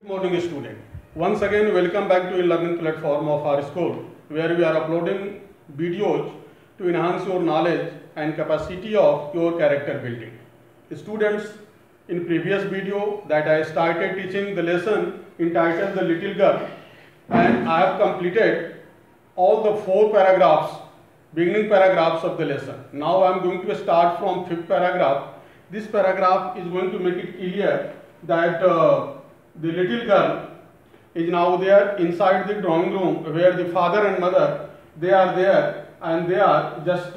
Good morning, student. Once again, welcome back to a learning platform of our school, where we are uploading videos to enhance your knowledge and capacity of your character building. Students, in previous video that I started teaching the lesson entitled The Little Girl, and I have completed all the 4 paragraphs, beginning paragraphs of the lesson. Now I am going to start from 5th paragraph. This paragraph is going to make it clear that the little girl is now there inside the drawing room, where the father and mother, they are there and they are just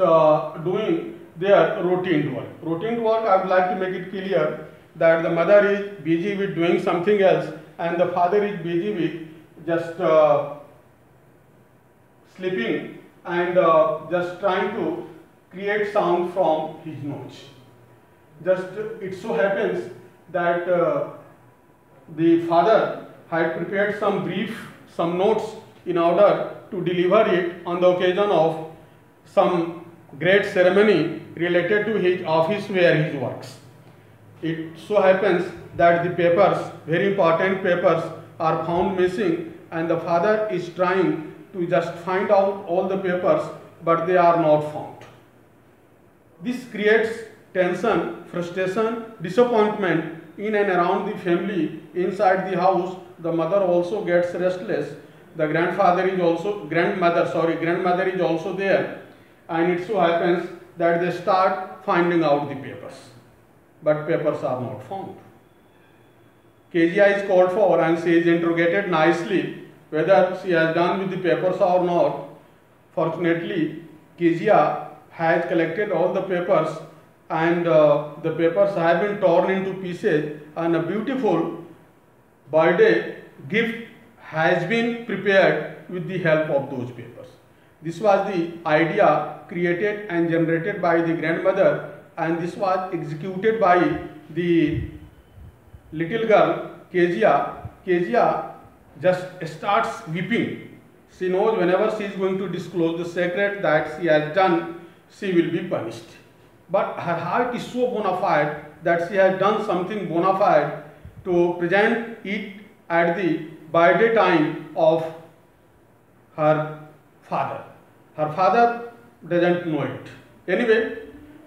doing their routine work. Routine work, I would like to make it clear that the mother is busy with doing something else and the father is busy with just sleeping and just trying to create sound from his nose. Just it so happens that the father had prepared some notes in order to deliver it on the occasion of some great ceremony related to his office where he works. It so happens that the papers, very important papers, are found missing, and the father is trying to just find out all the papers, but they are not found. This creates tension, frustration, disappointment in and around the family. Inside the house, the mother also gets restless. The grandmother is also there, and it so happens that they start finding out the papers, but papers are not found. Kezia is called for and she is interrogated nicely whether she has done with the papers or not. Fortunately, Kezia has collected all the papers, and the papers have been torn into pieces, and a beautiful birthday gift has been prepared with the help of those papers. This was the idea created and generated by the grandmother, and this was executed by the little girl Kezia. Kezia just starts weeping. She knows whenever she is going to disclose the secret that she has done, she will be punished. But her heart is so bona fide that she has done something bona fide to present it at the birthday time of her father. Her father doesn't know it. Anyway,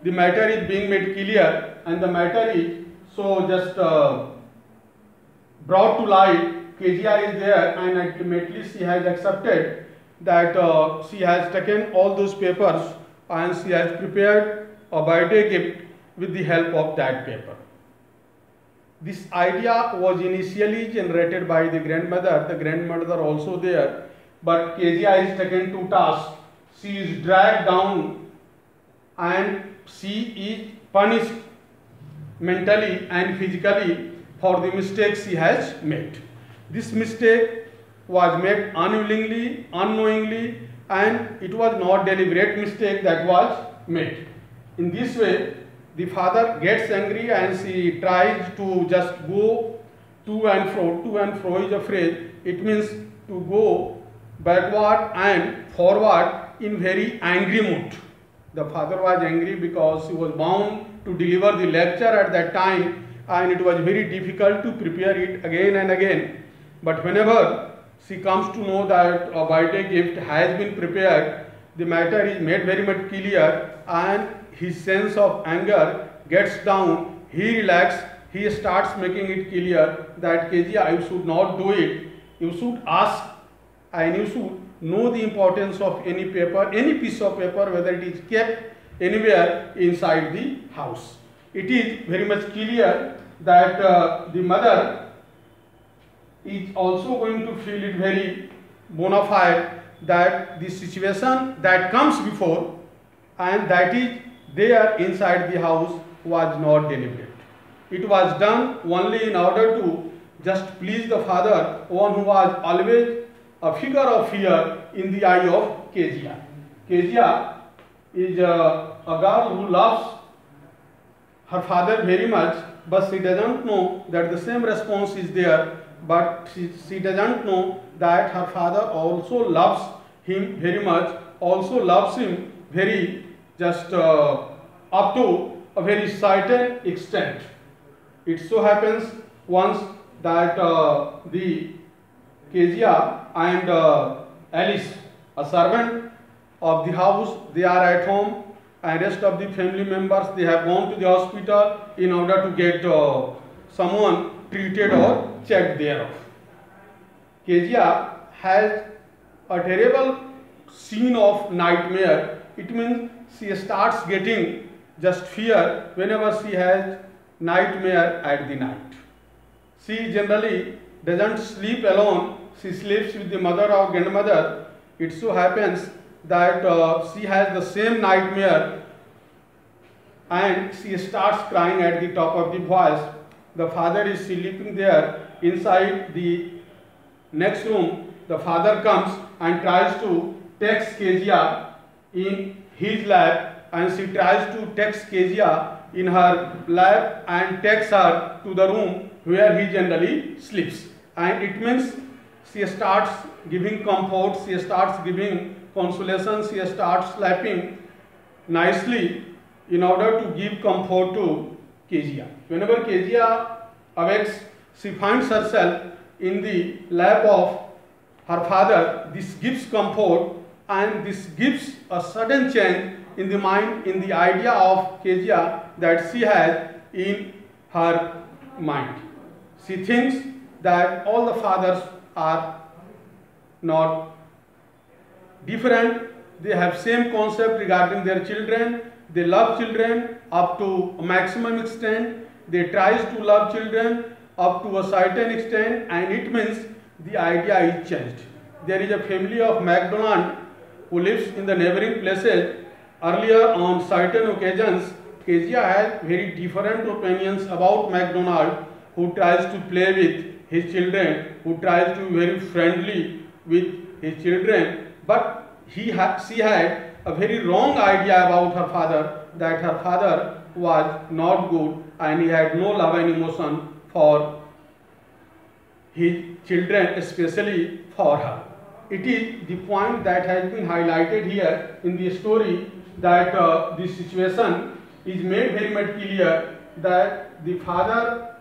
the matter is being made clear, and the matter is so just brought to light. Kezia is there, and ultimately she has accepted that she has taken all those papers and she has prepared a birthday gift with the help of that paper. This idea was initially generated by the grandmother also there, but Kezia is taken to task. She is dragged down and she is punished mentally and physically for the mistake she has made. This mistake was made unwillingly, unknowingly, and it was not deliberate mistake that was made. In this way, the father gets angry and she tries to just go to and fro. To and fro is a phrase. It means to go backward and forward in very angry mood. The father was angry because he was bound to deliver the lecture at that time, and it was very difficult to prepare it again and again. But whenever she comes to know that a birthday gift has been prepared, the matter is made very much clear, and his sense of anger gets down. He relaxes. He starts making it clear that Kezia, you should not do it. You should ask, and you should know the importance of any paper, any piece of paper, whether it is kept anywhere inside the house. It is very much clear that the mother is also going to feel it very bona fide that the situation that comes before and that is there inside the house was not deliberate. It was done only in order to just please the father, one who was always a figure of fear in the eye of Kezia. Kezia is a girl who loves her father very much, but she doesn't know that the same response is there. But she doesn't know that her father also loves him very much, also loves him very just up to a very certain extent. It so happens once that the Kezia and Alice, a servant of the house, they are at home, and rest of the family members, they have gone to the hospital in order to get someone treated or checked thereof. Kezia has a terrible scene of nightmare. It means she starts getting just fear whenever she has nightmare at the night. She generally doesn't sleep alone. She sleeps with the mother or grandmother. It so happens that she has the same nightmare and she starts crying at the top of the voice. The father is sleeping there inside the next room. The father comes and tries to text Kezia in his lap, and she tries to text Kezia in her lap and takes her to the room where he generally sleeps. And it means she starts giving comfort, she starts giving consolation, she starts slapping nicely in order to give comfort to Kezia. Whenever Kezia awakes, she finds herself in the lap of her father. This gives comfort and this gives a sudden change in the mind, in the idea of Kezia that she has in her mind. She thinks that all the fathers are not different. They have same concept regarding their children. They love children up to a maximum extent. They tries to love children up to a certain extent, and it means the idea is changed. There is a family of MacDonald who lives in the neighboring places. Earlier, on certain occasions, Kezia has very different opinions about MacDonald, who tries to play with his children, who tries to be very friendly with his children. But she had a very wrong idea about her father, that her father was not good and he had no love and emotion for his children, especially for her. It is the point that has been highlighted here in the story, that this situation is made very much clear that the father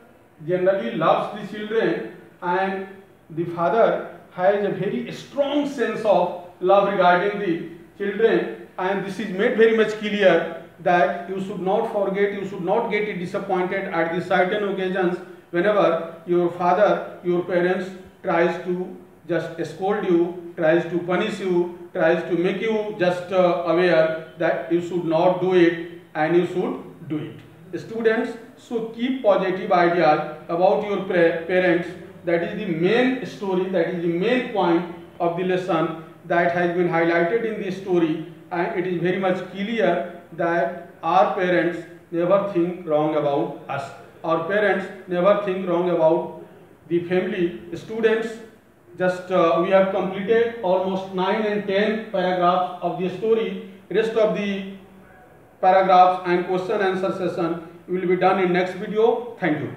generally loves the children and the father has a very strong sense of love regarding the children, and this is made very much clear that you should not forget, you should not get disappointed at the certain occasions whenever your father, your parents tries to just scold you, tries to punish you, tries to make you just aware that you should not do it and you should do it. Students should keep positive ideas about your parents. That is the main story, that is the main point of the lesson that has been highlighted in the story, and it is very much clear that our parents never think wrong about us. Our parents never think wrong about the family. Students, just we have completed almost 9 and 10 paragraphs of the story. Rest of the paragraphs and question answer session will be done in next video. Thank you.